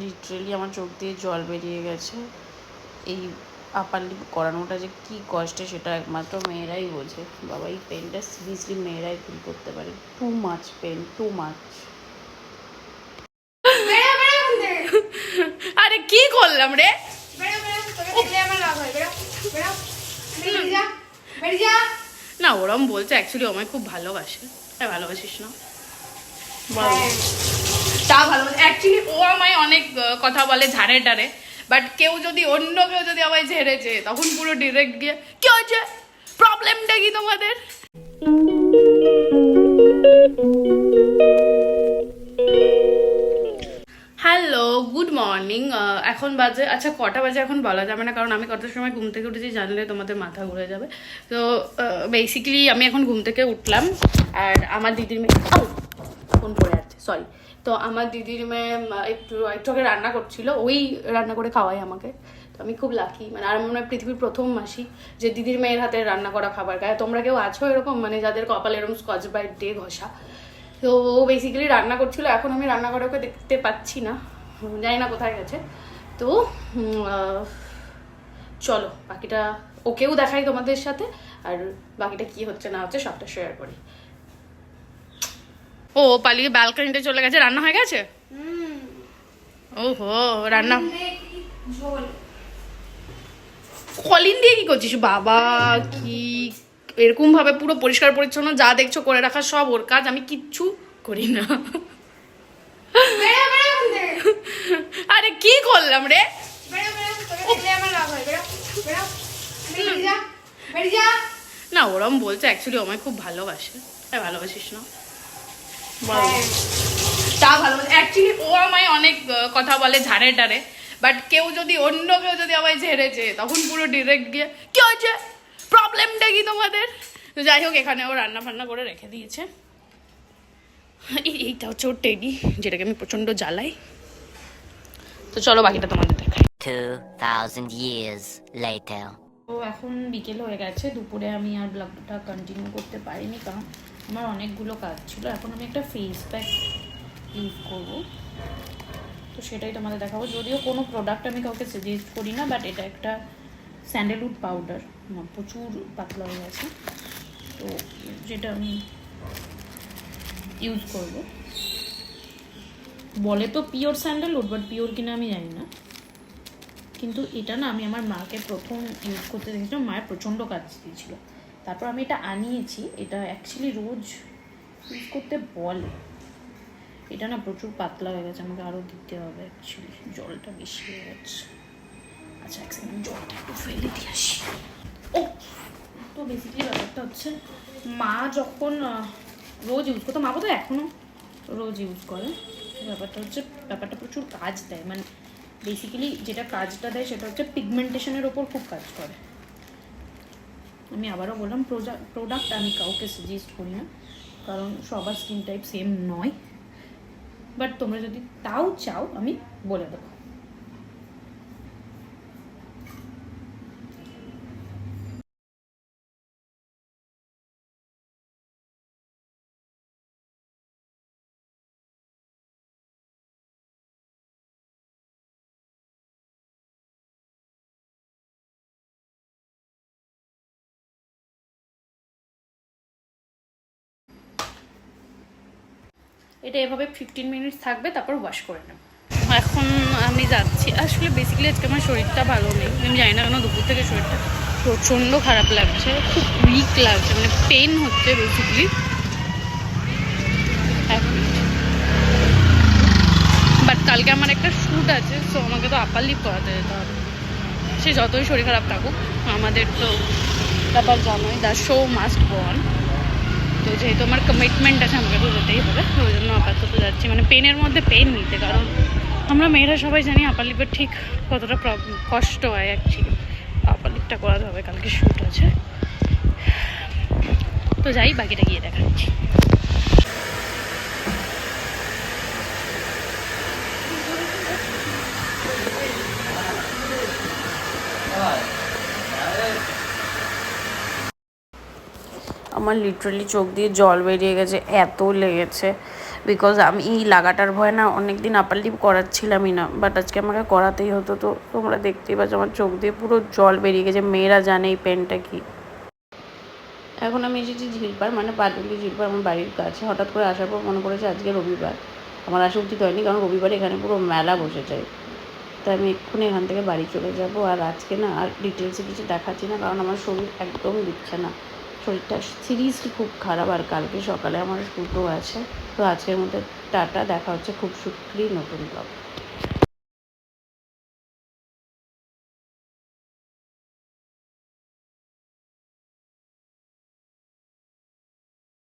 Literally আমার চোখ দিয়ে জল বেরিয়ে গেছে। এই আপার লিপ করানোটা যে কী কষ্টে সেটা একমাত্র মেয়েরাই বোঝে। বাবা, এই পেনটা সিরিয়াসলি মেয়েরাই ফিল করতে পারে। Too much pain, too much. আরে কি করলাম রে? না, ওরম বলছে অ্যাকচুয়ালি ও আমায় খুব ভালোবাসে। ভালোবাসিস না? তা ভালোবাসে অ্যাকচুয়ালি। ও আমায় অনেক কথা বলে ঝাড়ে টাড়ে, বাট কেউ যদি অন্য কেউ যদি আমায় ঝেড়েছে তখন পুরো ডিরেক্ট গিয়ে কি হয়েছে, প্রবলেমটা কি তোমাদের? Hello, good morning. এখন বাজে, আচ্ছা কটা বাজে এখন বলা যাবে না, কারণ আমি কটার সময় ঘুম থেকে উঠেছি জানলে তোমাদের মাথা ঘুরে যাবে। তো বেসিক্যালি আমি এখন ঘুম থেকে উঠলাম, আর আমার দিদির মেয়ে ফোন পড়ে যাচ্ছে, সরি। তো আমার দিদির মেয়ে একটু আগে রান্না করছিল, ওই রান্না করে খাওয়াই আমাকে। তো আমি খুব লাকি, মানে আর মনে হয় পৃথিবীর প্রথম মাসি যে দিদির মেয়ের হাতে রান্না করা খাবার খায়। তোমরা কেউ আছো এরকম, মানে যাদের কপালে এরকম স্কচ ব্রাইট দিয়ে ঘষা? তো ও বেসিক্যালি রান্না করছিল, এখন আমি রান্না করে ওকে দেখতে পাচ্ছি না, জানি না কোথায় গেছে। তো চলো বাকিটা ওকেও দেখাই তোমাদের সাথে, আর বাকিটা কি হচ্ছে না হচ্ছে সবটা শেয়ার করি। ও পালিয়ে ব্যালকনিতে চলে গেছে। রান্না হয়ে গেছে? ওহো, রান্না কলিন দিয়ে কি করছিস বাবা? কি এরকম ভাবে পুরো পরিষ্কার পরিচ্ছন্ন যা দেখছো করে রাখা সব ওর কাজ, আমি কিচ্ছু করি না। আরে কি করলাম রে? না, ওরম বলছে অ্যাকচুয়ালি ও আমায় খুব ভালোবাসে। ভালোবাসিস না? তা ভালোবাসে অ্যাকচুয়ালি। ও আমায় অনেক কথা বলে ঝাড়ে টাড়ে, বাট কেউ যদি অন্য কেউ যদি আমায় ঝেড়েছে তখন পুরো ডিরেক্ট গিয়ে কি হয়েছে, প্রবলেমটা কি তোমাদের? তো যাই হোক, এখানে ও রান্না ফান্না করে রেখে দিয়েছে। এইটা হচ্ছে ওর টেডি, যেটাকে আমি প্রচন্ড জ্বালাই। তো চলো বাকিটা তোমাদের দেখাই। 2000 years later. তো এখন বিকেল হয়ে গেছে, দুপুরে আমি আর ব্লগটা কন্টিনিউ করতে পারিনি, কারণ আমার অনেকগুলো কাজ ছিল। এখন আমি একটা ফেস প্যাক ইউজ করবো, তো সেটাই তোমাদের দেখাবো। যদিও কোনো প্রোডাক্ট আমি কাউকে সাজেস্ট করি না, বাট এটা একটা স্যান্ডেলউড পাউডার, প্রচুর পাতলা হয়ে গেছে, তো যেটা আমি ইউজ করব। বলে তো পিওর স্যান্ডেলউড, বাট পিওর কিনা আমি জানি না। কিন্তু এটা না আমি আমার মাকে প্রথম ইউজ করতে দেখেছিলাম, মায়ের প্রচণ্ড কাজ দিয়েছিল। তারপর আমি এটা আনিয়েছি। এটা অ্যাকচুয়ালি রোজ ইউজ করতে বলে। এটা না প্রচুর পাতলা হয়ে গেছে, আমাকে আরও দিতে হবে। অ্যাকচুয়ালি জলটা বেশি হয়ে গেছে। আচ্ছা এক সেকেন্ড, জলটা একটু ফেলে দিয়ে আসি। ও তো বেসিক্যালি ব্যাপারটা হচ্ছে, মা যখন রোজ ইউজ করতো, মা বোধহয় এখনও রোজ ইউজ করে। ব্যাপারটা প্রচুর কাজ দেয়, মানে বেসিক্যালি যেটা কাজটা দেয় সেটা হচ্ছে পিগমেন্টেশনের ওপর খুব কাজ করে। আমি আবারও বললাম, প্রোডাক্ট আমি কাউকে সাজেস্ট করি না, কারণ সবার স্কিন টাইপ সেম নয়। বাট তোমরা যদি তাও চাও আমি বলে দেবো। এটা এভাবে 15 মিনিটস থাকবে, তারপর ওয়াশ করে নেব। এখন আমি যাচ্ছি। আসলে বেসিক্যালি আজকে আমার শরীরটা ভালো নেই, আমি জানি না কেন দুপুর থেকে শরীরটা প্রচণ্ড খারাপ লাগছে, খুব উইক লাগছে, মানে পেন হচ্ছে বেসিক্যালি। বাট কালকে আমার একটা শ্যুট আছে, সো আমাকে তো আপার লিপ করাতে যেতে হবে। সে যতই শরীর খারাপ থাকুক, আমাদের তো ব্যাপার জানোই, the show must go on. তো যেহেতু আমার কমিটমেন্ট আছে, আমাকে তো যেতেই হবে, ওই জন্য আপাতত যাচ্ছি, মানে পেনের মধ্যে পেন নিতে। কারণ আমরা মেয়েরা সবাই জানি আপার লিপের ঠিক কতটা কষ্ট হয়। অ্যাকচুয়ালি আপার লিপটা করাতে হবে, কালকে শ্যুট আছে। তো যাই, বাকিটা গিয়ে দেখাচ্ছি। আমার লিটারালি চোখ দিয়ে জল বেরিয়ে গেছে, এত লেগেছে। বিকজ আমি লাগাটার ভয় না অনেক দিন আপার লিপ করাচ্ছিলামই না, বাট আজকে আমাকে করাতেই হতো। তো তোমরা দেখতেই পাচ্ছ আমার চোখ দিয়ে পুরো জল বেরিয়ে গেছে। মেয়েরা জানে এই পেনটা কি। এখন আমি এসেছি ঝিলপাড়, মানে পাটুলি ঝিলপাড় আমার বাড়ির কাছে। হঠাৎ করে আসার পর মনে পড়েছে আজকে রবিবার, আমার আসা উচিত হয়নি, কারণ রবিবারে এখানে পুরো মেলা বসে যায়। তাই আমি এক্ষুনি এখান থেকে বাড়ি চলে যাব। আর আজকে না আর ডিটেলসে কিছু দেখাচ্ছি না, কারণ আমার শরীর একদম দিচ্ছে না, শরীরটা সিরিয়াসলি খুব খারাপ। আর কালকে সকালে আমার শ্যুটও আছে। তো আজকের মধ্যে টাটা, দেখা হচ্ছে খুব শীঘ্রই নতুন ব্লগ।